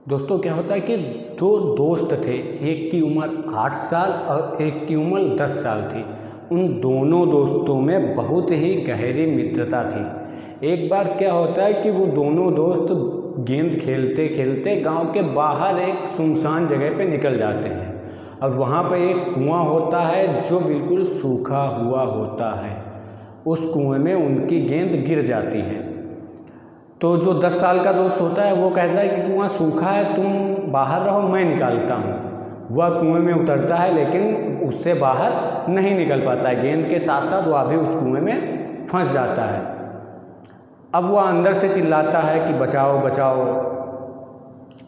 दोस्तों क्या होता है कि दो दोस्त थे, एक की उम्र 8 साल और एक की उम्र 10 साल थी। उन दोनों दोस्तों में बहुत ही गहरी मित्रता थी। एक बार क्या होता है कि वो दोनों दोस्त गेंद खेलते खेलते गांव के बाहर एक सुनसान जगह पे निकल जाते हैं और वहाँ पे एक कुआं होता है जो बिल्कुल सूखा हुआ होता है। उस कुएं में उनकी गेंद गिर जाती है। तो जो 10 साल का दोस्त होता है वो कहता है कि कुआं सूखा है, तुम बाहर रहो, मैं निकालता हूँ। वह कुएं में उतरता है लेकिन उससे बाहर नहीं निकल पाता है। गेंद के साथ साथ वह भी उस कुएं में फंस जाता है। अब वह अंदर से चिल्लाता है कि बचाओ बचाओ।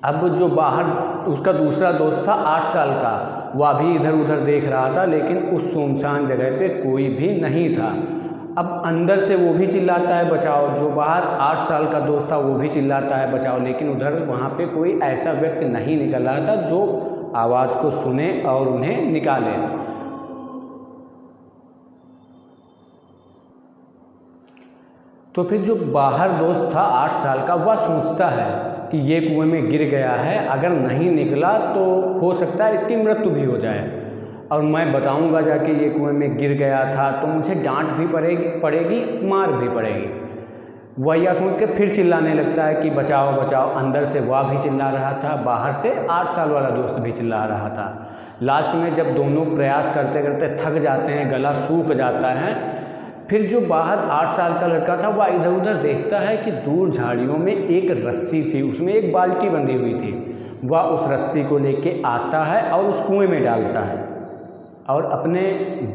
अब जो बाहर उसका दूसरा दोस्त था 8 साल का, वह भी इधर उधर देख रहा था लेकिन उस सुनसान जगह पे कोई भी नहीं था। अब अंदर से वो भी चिल्लाता है बचाओ, जो बाहर 8 साल का दोस्त था वो भी चिल्लाता है बचाओ, लेकिन उधर वहाँ पे कोई ऐसा व्यक्ति नहीं निकल रहा था जो आवाज़ को सुने और उन्हें निकाले। तो फिर जो बाहर दोस्त था 8 साल का, वह सोचता है कि ये कुएं में गिर गया है, अगर नहीं निकला तो हो सकता है इसकी मृत्यु भी हो जाए और मैं बताऊंगा जाके ये कुएं में गिर गया था तो मुझे डांट भी पड़ेगी, मार भी पड़ेगी। वह यह सोच के फिर चिल्लाने लगता है कि बचाओ बचाओ। अंदर से वह भी चिल्ला रहा था, बाहर से 8 साल वाला दोस्त भी चिल्ला रहा था। लास्ट में जब दोनों प्रयास करते करते थक जाते हैं, गला सूख जाता है, फिर जो बाहर 8 साल का लड़का था वह इधर उधर देखता है कि दूर झाड़ियों में एक रस्सी थी, उसमें एक बाल्टी बंधी हुई थी। वह उस रस्सी को लेके आता है और उस कुएं में डालता है और अपने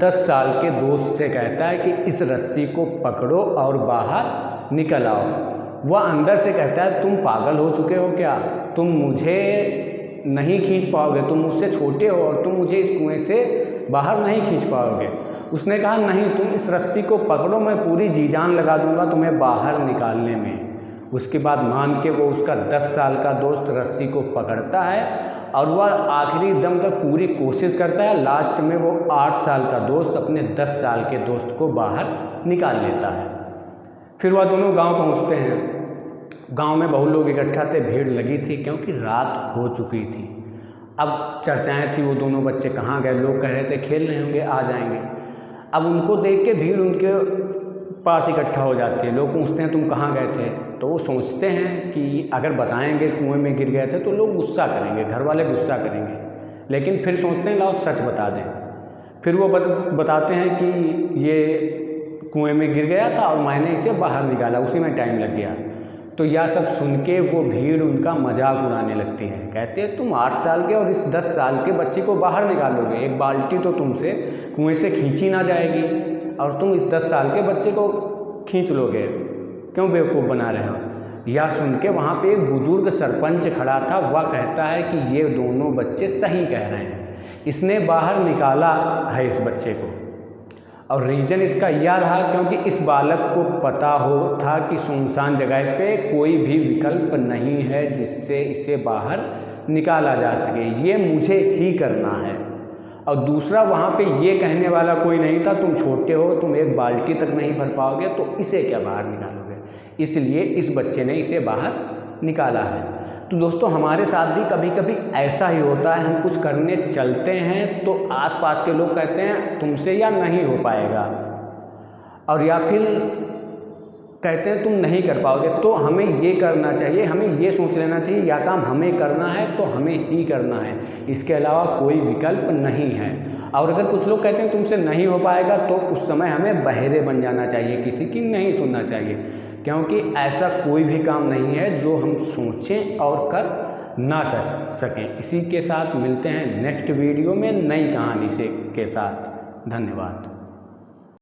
10 साल के दोस्त से कहता है कि इस रस्सी को पकड़ो और बाहर निकल आओ। वह अंदर से कहता है तुम पागल हो चुके हो क्या, तुम मुझे नहीं खींच पाओगे, तुम मुझसे छोटे हो और तुम मुझे इस कुएं से बाहर नहीं खींच पाओगे। उसने कहा नहीं, तुम इस रस्सी को पकड़ो, मैं पूरी जी जान लगा दूंगा तुम्हें बाहर निकालने में। उसके बाद मान के वो उसका 10 साल का दोस्त रस्सी को पकड़ता है और वह आखिरी दम तक पूरी कोशिश करता है। लास्ट में वो 8 साल का दोस्त अपने 10 साल के दोस्त को बाहर निकाल लेता है। फिर वह दोनों गांव पहुंचते हैं। गांव में बहुत लोग इकट्ठा थे, भीड़ लगी थी क्योंकि रात हो चुकी थी। अब चर्चाएं थी वो दोनों बच्चे कहाँ गए, लोग कह रहे थे खेल रहे होंगे, आ जाएंगे। अब उनको देख के भीड़ उनके पास इकट्ठा हो जाती है। लोग पूछते हैं तुम कहाँ गए थे, तो वो सोचते हैं कि अगर बताएंगे कुएं में गिर गए थे तो लोग गुस्सा करेंगे, घर वाले गुस्सा करेंगे, लेकिन फिर सोचते हैं लाओ सच बता दें। फिर वो बताते हैं कि ये कुएं में गिर गया था और मैंने इसे बाहर निकाला, उसी में टाइम लग गया। तो यह सब सुन के वो भीड़ उनका मजाक उड़ाने लगती है। कहते हैं तुम 8 साल के और इस 10 साल के बच्चे को बाहर निकालोगे, एक बाल्टी तो तुमसे कुएं से खींची ना जाएगी और तुम इस 10 साल के बच्चे को खींच लोगे, क्यों बेवकूफ़ बना रहे हो। यह सुन के वहाँ पे एक बुजुर्ग सरपंच खड़ा था। वह कहता है कि ये दोनों बच्चे सही कह रहे हैं, इसने बाहर निकाला है इस बच्चे को, और रीज़न इसका यह रहा क्योंकि इस बालक को पता हो था कि सुनसान जगह पे कोई भी विकल्प नहीं है जिससे इसे बाहर निकाला जा सके, ये मुझे ही करना है। और दूसरा, वहाँ पे ये कहने वाला कोई नहीं था तुम छोटे हो, तुम एक बाल्टी तक नहीं भर पाओगे तो इसे क्या बाहर निकालोगे, इसलिए इस बच्चे ने इसे बाहर निकाला है। तो दोस्तों हमारे साथ भी कभी कभी ऐसा ही होता है, हम कुछ करने चलते हैं तो आसपास के लोग कहते हैं तुमसे या नहीं हो पाएगा, और या फिर कहते हैं तुम नहीं कर पाओगे। तो हमें ये करना चाहिए, हमें ये सोच लेना चाहिए या काम हमें करना है तो हमें ही करना है, इसके अलावा कोई विकल्प नहीं है। और अगर कुछ लोग कहते हैं तुमसे नहीं हो पाएगा तो उस समय हमें बहरे बन जाना चाहिए, किसी की नहीं सुनना चाहिए, क्योंकि ऐसा कोई भी काम नहीं है जो हम सोचें और कर ना सकें। इसी के साथ मिलते हैं नेक्स्ट वीडियो में नई कहानी के साथ। धन्यवाद।